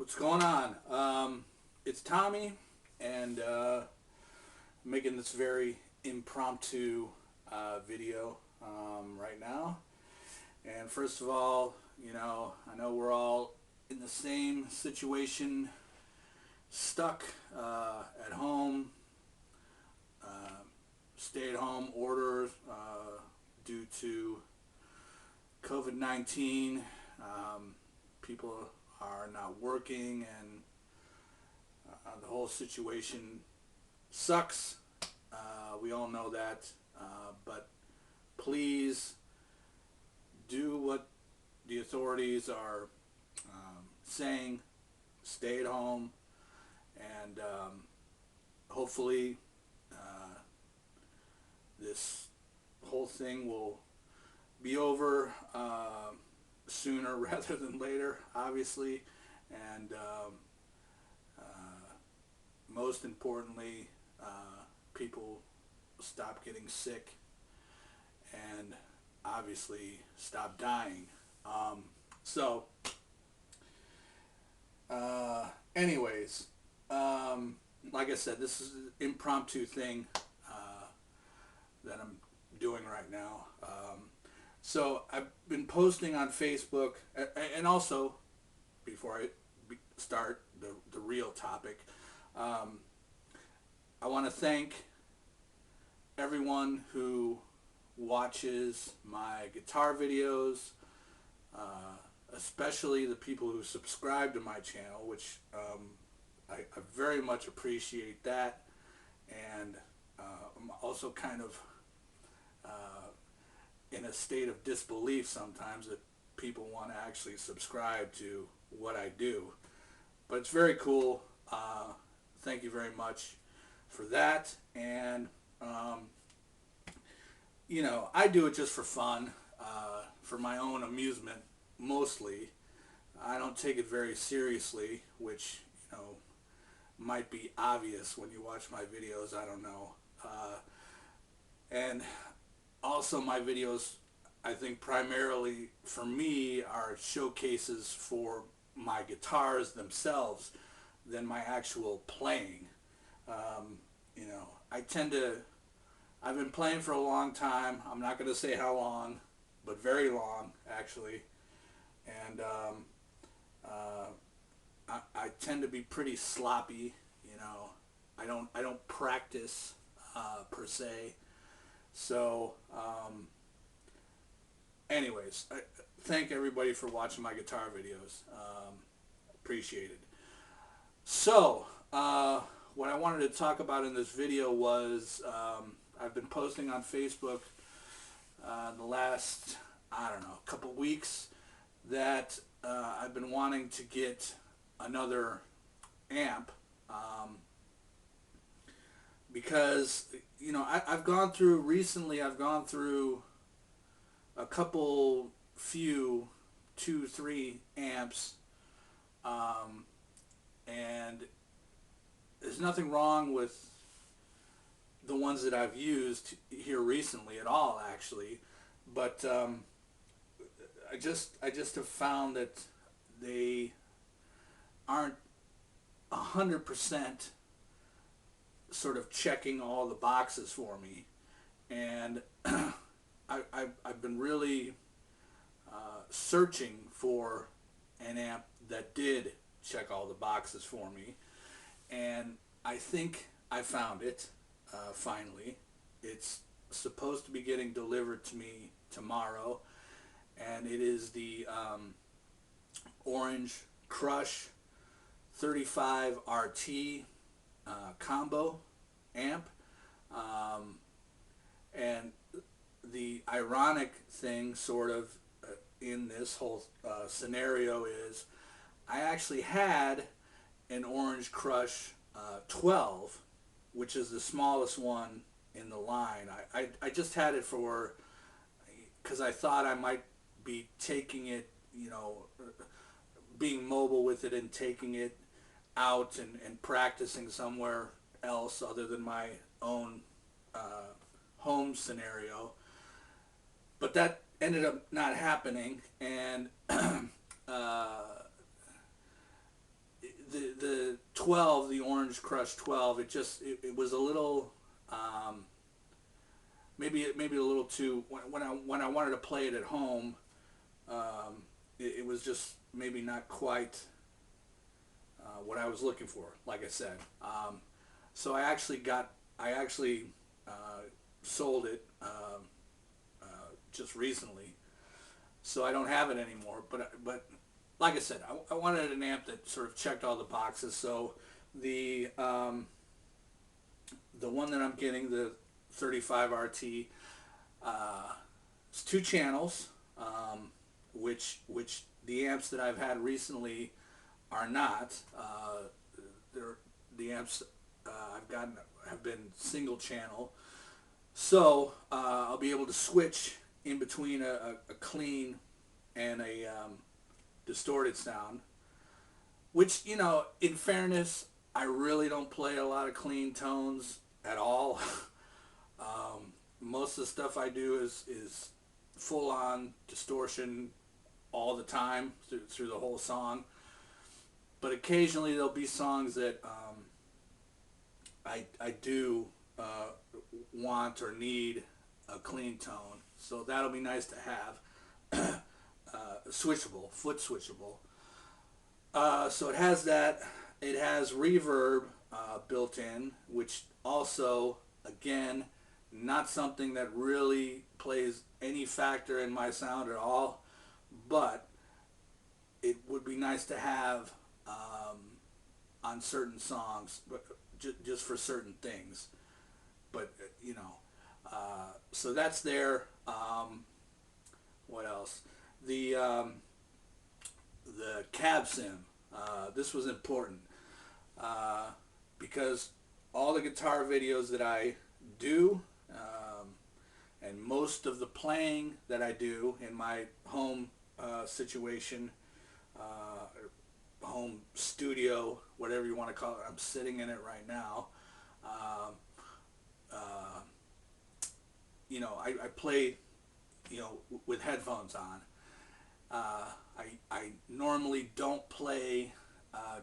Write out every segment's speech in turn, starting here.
What's going on? It's Tommy, and making this very impromptu video right now. And first of all, I know we're all in the same situation, stuck at home, uh, stay-at-home orders due to COVID-19. People are not working, and the whole situation sucks. We all know that, but please do what the authorities are saying. Stay at home, and hopefully this whole thing will be over sooner rather than later, obviously, and most importantly, people stop getting sick and obviously stop dying. So, anyways, like I said, this is an impromptu thing that I'm doing right now. So I've been posting on Facebook, and also, before I start the real topic, I want to thank everyone who watches my guitar videos, especially the people who subscribe to my channel, which I very much appreciate that. And I'm also kind of in a state of disbelief sometimes that people want to actually subscribe to what I do. But it's very cool. Thank you very much for that. And, I do it just for fun, for my own amusement, mostly. I don't take it very seriously, which, might be obvious when you watch my videos. I don't know. And also my videos, I think primarily for me, are showcases for my guitars themselves than my actual playing. I tend to, I've been playing for a long time. I'm not going to say how long, but very long, actually. And I tend to be pretty sloppy. I don't practice per se. So, anyways, I thank everybody for watching my guitar videos. Appreciate it. So, what I wanted to talk about in this video was I've been posting on Facebook the last, I don't know, couple weeks that I've been wanting to get another amp because, I've gone through, recently I've gone through a couple, few, 2, 3 amps, and there's nothing wrong with the ones that I've used here recently at all, actually, but I just have found that they aren't 100% sort of checking all the boxes for me, and I've been really searching for an amp that did check all the boxes for me, and I think I found it finally. It's supposed to be getting delivered to me tomorrow, and it is the Orange Crush 35 RT combo amp. And the ironic thing sort of in this whole scenario is I actually had an Orange Crush 12, which is the smallest one in the line. I just had it for, because I thought I might be taking it, being mobile with it and taking it out and practicing somewhere else other than my own home scenario. But that ended up not happening, and 12, the Orange Crush 12, it was a little, maybe a little too, when I wanted to play it at home, it was just maybe not quite what I was looking for, like I said. So I actually sold it just recently, so I don't have it anymore. But like I said, I wanted an amp that sort of checked all the boxes. So the one that I'm getting, the 35 RT, it's 2 channels, which the amps that I've had recently are not. The amps I've gotten have been single channel, so I'll be able to switch in between a clean and a distorted sound. Which, in fairness, I really don't play a lot of clean tones at all. Most of the stuff I do is full on distortion all the time through the whole song. But occasionally there'll be songs that I do want or need a clean tone, so that'll be nice to have. Switchable, foot switchable. So it has that. It has reverb built in, which also, again, not something that really plays any factor in my sound at all, but it would be nice to have on certain songs, but just for certain things. But so that's there. What else? The cab sim. This was important because all the guitar videos that I do, and most of the playing that I do in my home situation, home studio, whatever you want to call it. I'm sitting in it right now. I play, with headphones on. I normally don't play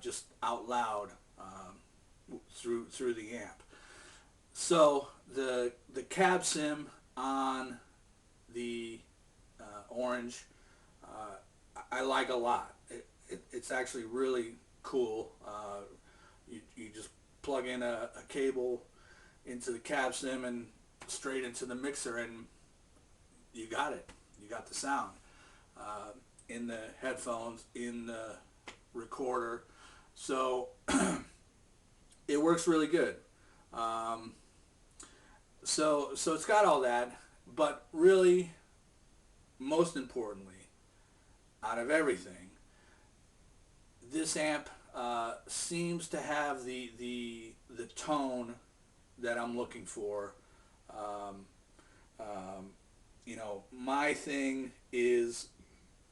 just out loud through the amp. So the cab sim on the Orange, I like a lot. It's actually really cool. You just plug in a cable into the cab sim and straight into the mixer, and you got it. You got the sound in the headphones, in the recorder. So it works really good. So it's got all that, but really, most importantly, out of everything, this amp seems to have the tone that I'm looking for. My thing is,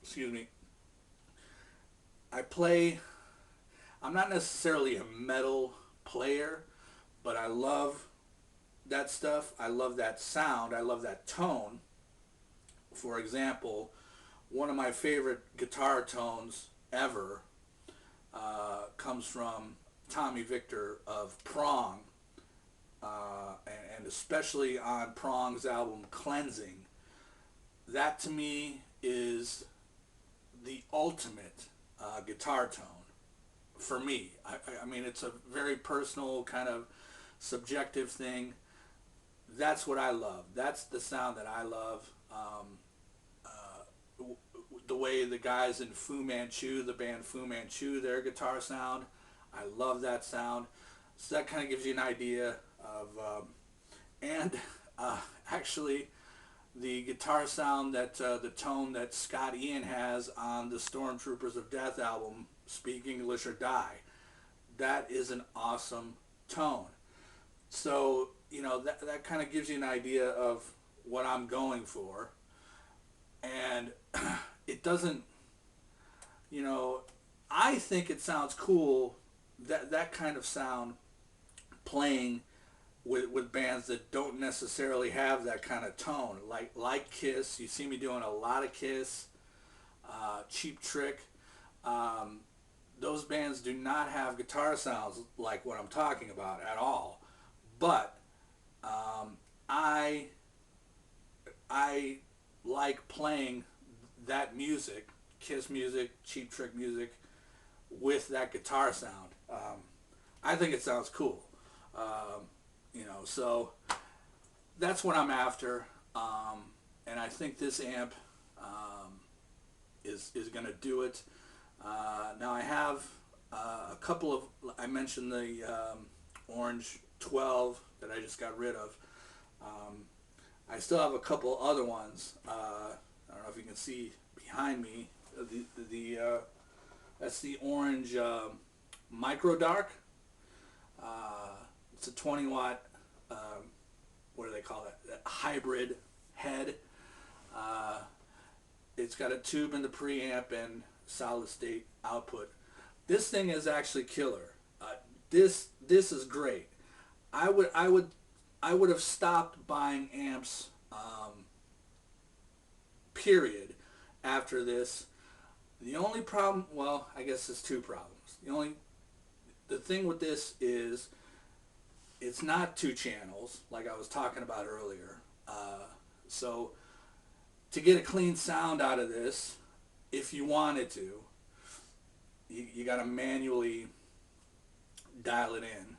excuse me, I'm not necessarily a metal player, but I love that stuff. I love that sound. I love that tone. For example, one of my favorite guitar tones ever comes from Tommy Victor of Prong, and especially on Prong's album Cleansing. That to me is the ultimate guitar tone for me. I mean, it's a very personal kind of subjective thing. That's what I love. That's the sound that I love. The way the guys in Fu Manchu, the band Fu Manchu, their guitar sound, I love that sound. So that kind of gives you an idea of, and actually the guitar sound that, the tone that Scott Ian has on the Stormtroopers of Death album, Speak English or Die. That is an awesome tone. So, that kind of gives you an idea of what I'm going for. And it doesn't, I think it sounds cool, that kind of sound playing with bands that don't necessarily have that kind of tone, like Kiss. You see me doing a lot of Kiss, Cheap Trick, those bands do not have guitar sounds like what I'm talking about at all. But um, I I like playing that music, Kiss music, Cheap Trick music, with that guitar sound. I think it sounds cool. Um, so that's what I'm after, and I think this amp is going to do it. Now I have a couple of. I mentioned the Orange 12 that I just got rid of. Um, I still have a couple other ones. I don't know if you can see behind me. That's the Orange Micro Dark. It's a 20 watt. What do they call it? A hybrid head. Uh, it's got a tube in the preamp and solid state output. This thing is actually killer. This is great. I would I would I would have stopped buying amps. Period. After this, the only problem. Well, I guess there's two problems. The thing with this is it's not two channels like I was talking about earlier. So to get a clean sound out of this, if you wanted to, you got to manually dial it in.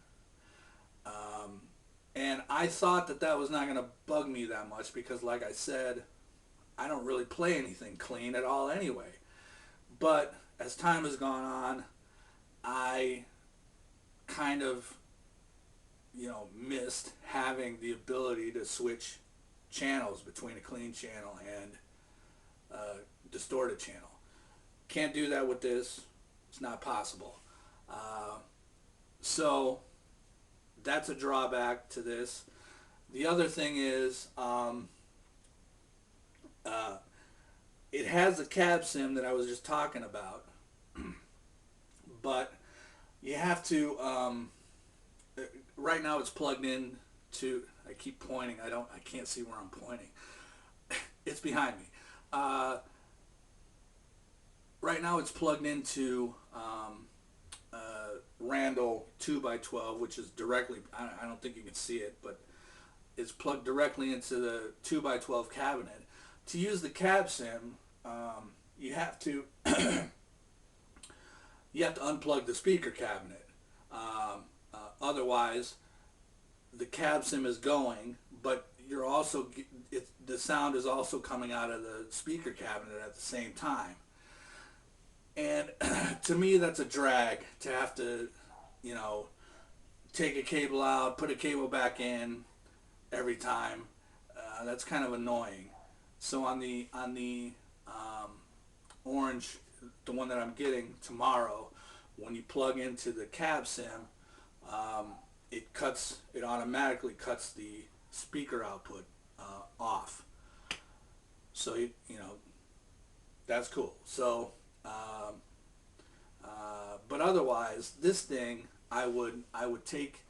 And I thought that was not going to bug me that much because, like I said, I don't really play anything clean at all anyway. But as time has gone on, I kind of, missed having the ability to switch channels between a clean channel and a distorted channel. Can't do that with this. It's not possible. So that's a drawback to this. The other thing is it has the cab sim that I was just talking about, but you have to. Right now, it's plugged in to. I keep pointing. I can't see where I'm pointing. It's behind me. Right now, it's plugged into Randall 2x12, which is directly. I don't think you can see it, but it's plugged directly into the 2x12 cabinet. To use the cab sim, you have to unplug the speaker cabinet. Otherwise, the cab sim is going, but the sound is also coming out of the speaker cabinet at the same time. And to me, that's a drag to have to, take a cable out, put a cable back in every time. That's kind of annoying. So on the Orange, the one that I'm getting tomorrow, when you plug into the cab sim, it automatically cuts the speaker output off. So that's cool. So, but otherwise, this thing I would take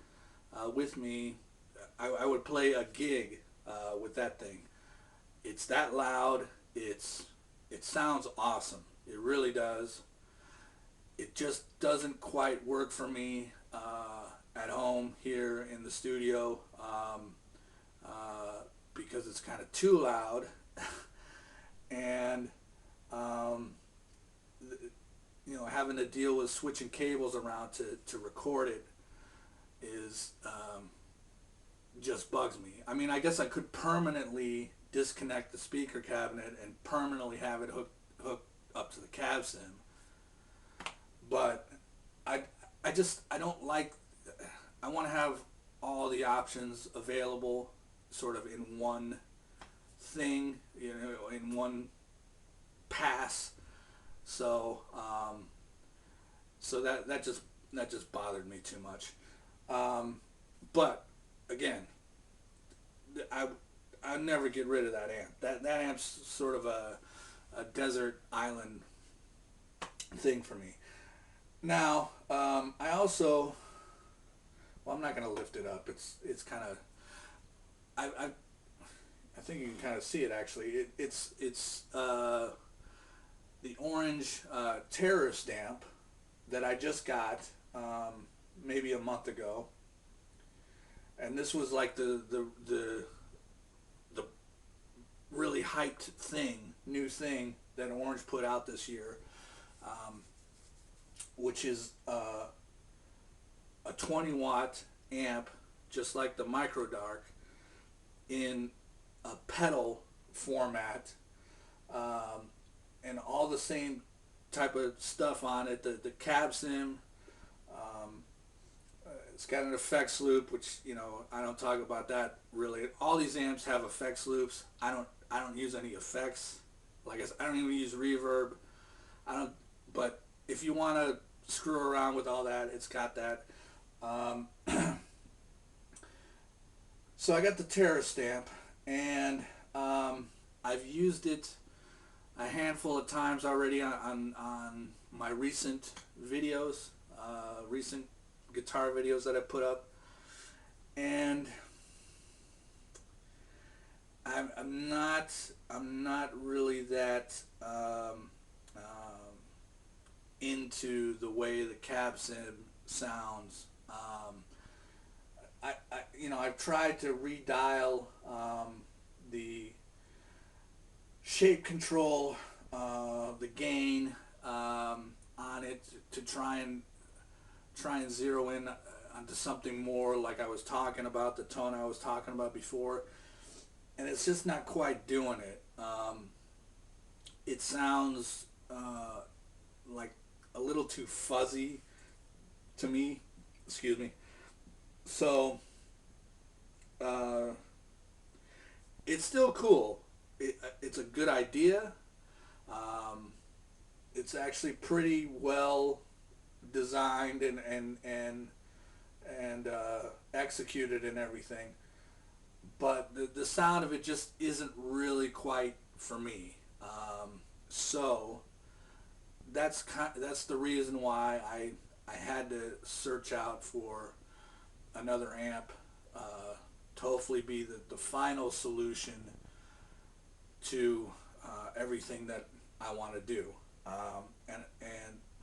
with me. I would play a gig with that thing. It's that loud. It sounds awesome. It really does. It just doesn't quite work for me at home here in the studio because it's kind of too loud, and having to deal with switching cables around to record it is just bugs me. I mean, I guess I could permanently disconnect the speaker cabinet and permanently have it hooked up to the cab sim, but I don't like. I want to have all the options available, sort of in one thing, in one pass. So that just bothered me too much. But again, I never get rid of that amp. That amp's sort of a desert island thing for me. Now, I also, well, I'm not going to lift it up. It's kind of, I think you can kind of see it actually. It's the Orange Terrorist amp that I just got maybe a month ago, and this was like the really hyped new thing that Orange put out this year, um, which is a 20-watt amp, just like the MicroDark, in a pedal format, and all the same type of stuff on it. The cab sim. It's got an effects loop, which I don't talk about that really. All these amps have effects loops. I don't use any effects. Like I said, I don't even use reverb. I don't. But if you want to screw around with all that, it's got that. Um, so I got the Terrastamp, and I've used it a handful of times already on my recent videos, recent guitar videos that I put up, and I'm not really that into the way the cab sim sounds. I've tried to redial the shape control, the gain on it to try and zero in onto something more like I was talking about, the tone I was talking about before, and it's just not quite doing it. It sounds like a little too fuzzy to me. Excuse me. So it's still cool. It's a good idea. It's actually pretty well designed and executed and everything, but the sound of it just isn't really quite for me. So that's the reason why I had to search out for another amp to hopefully be the final solution to everything that I want to do. And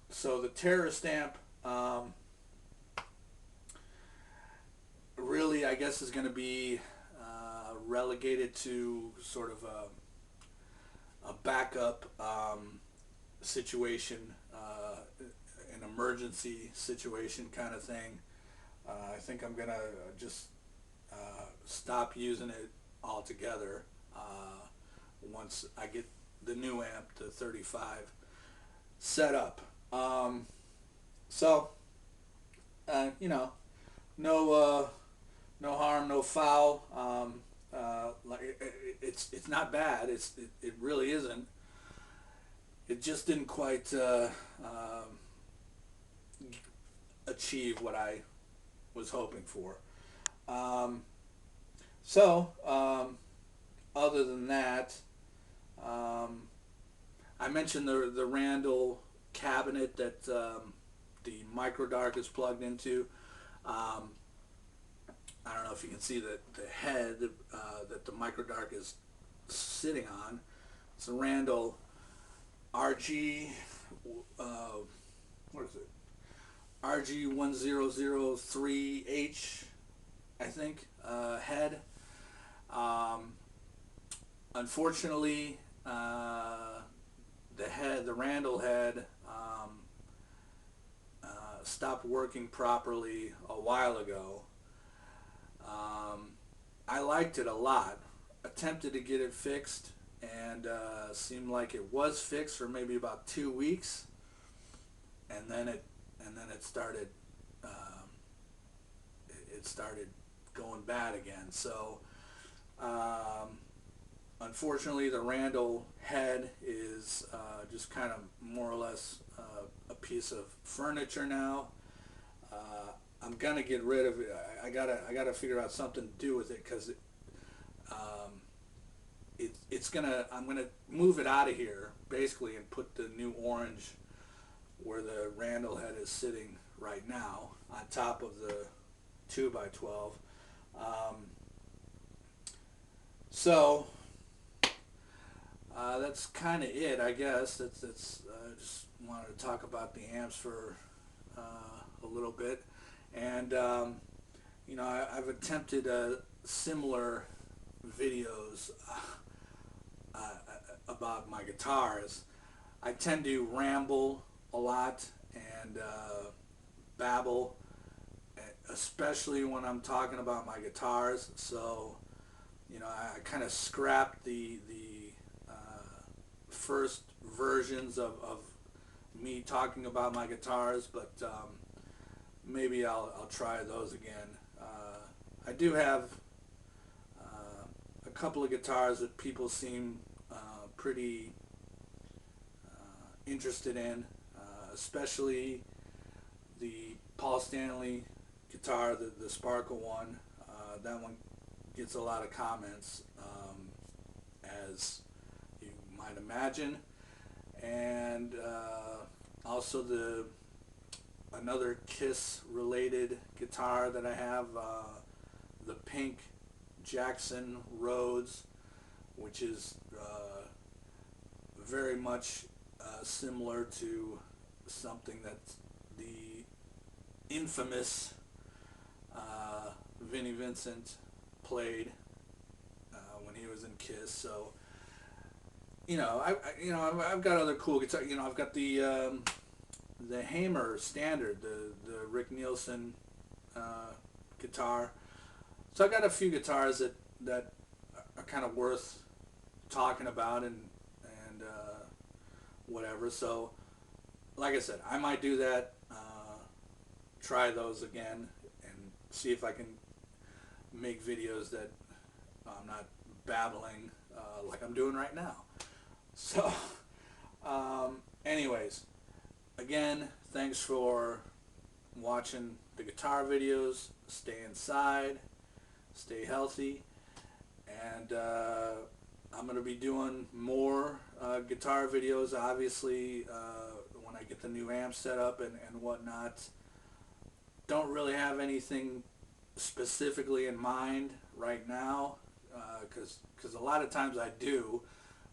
so the Terrastamp really, I guess, is going to be relegated to sort of a backup situation, an emergency situation kind of thing. I think I'm going to just stop using it altogether once I get the new amp, the 35, set up. So, no no harm, no foul. It's not bad. It really isn't. It just didn't quite achieve what I was hoping for. Other than that, I mentioned the Randall cabinet that the MicroDark is plugged into. I don't know if you can see the head that the MicroDark is sitting on. It's a Randall RG, what is it? RG1003H, I think, head. Unfortunately, the Randall head stopped working properly a while ago. I liked it a lot. Attempted to get it fixed, and seemed like it was fixed for maybe about 2 weeks, and then it started it started going bad again. So unfortunately, the Randall head is just kind of more or less a piece of furniture now. I'm gonna get rid of it. I gotta figure out something to do with it, because I'm gonna move it out of here basically and put the new Orange where the Randall head is sitting right now, on top of the 2x12. So that's kind of it, I guess. That's I just wanted to talk about the amps for a little bit, and you know, I've attempted similar videos about my guitars. I tend to ramble a lot and babble, especially when I'm talking about my guitars. So, you know, I kind of scrapped the first versions of me talking about my guitars, but maybe I'll try those again. I do have a couple of guitars that people seem pretty interested in, especially the Paul Stanley guitar, the Sparkle one. That one gets a lot of comments, as you might imagine, and also another Kiss related guitar that I have, the pink Jackson Rhodes, which is very much similar to something that the infamous Vinnie Vincent played when he was in Kiss. So, you know, I've got other cool guitars. You know, I've got the Hamer Standard, the Rick Nielsen guitar. So I got a few guitars that are kind of worth talking about and whatever. So, like I said, I might do that. Try those again and see if I can make videos that I'm not babbling like I'm doing right now. So, anyways, again, thanks for watching the guitar videos. Stay inside, stay healthy, and I'm going to be doing more guitar videos, obviously, when I get the new amp set up and whatnot. Don't really have anything specifically in mind right now, because a lot of times I do.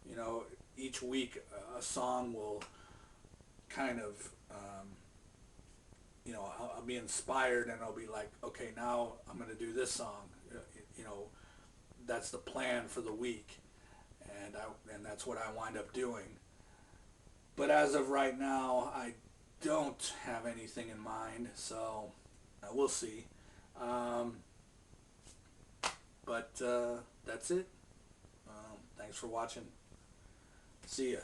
You know, each week a song will kind of, you know, I'll be inspired and I'll be like, okay, now I'm going to do this song. You know, that's the plan for the week, and that's what I wind up doing. But as of right now, I don't have anything in mind, so we'll see. But that's it. Thanks for watching. See ya.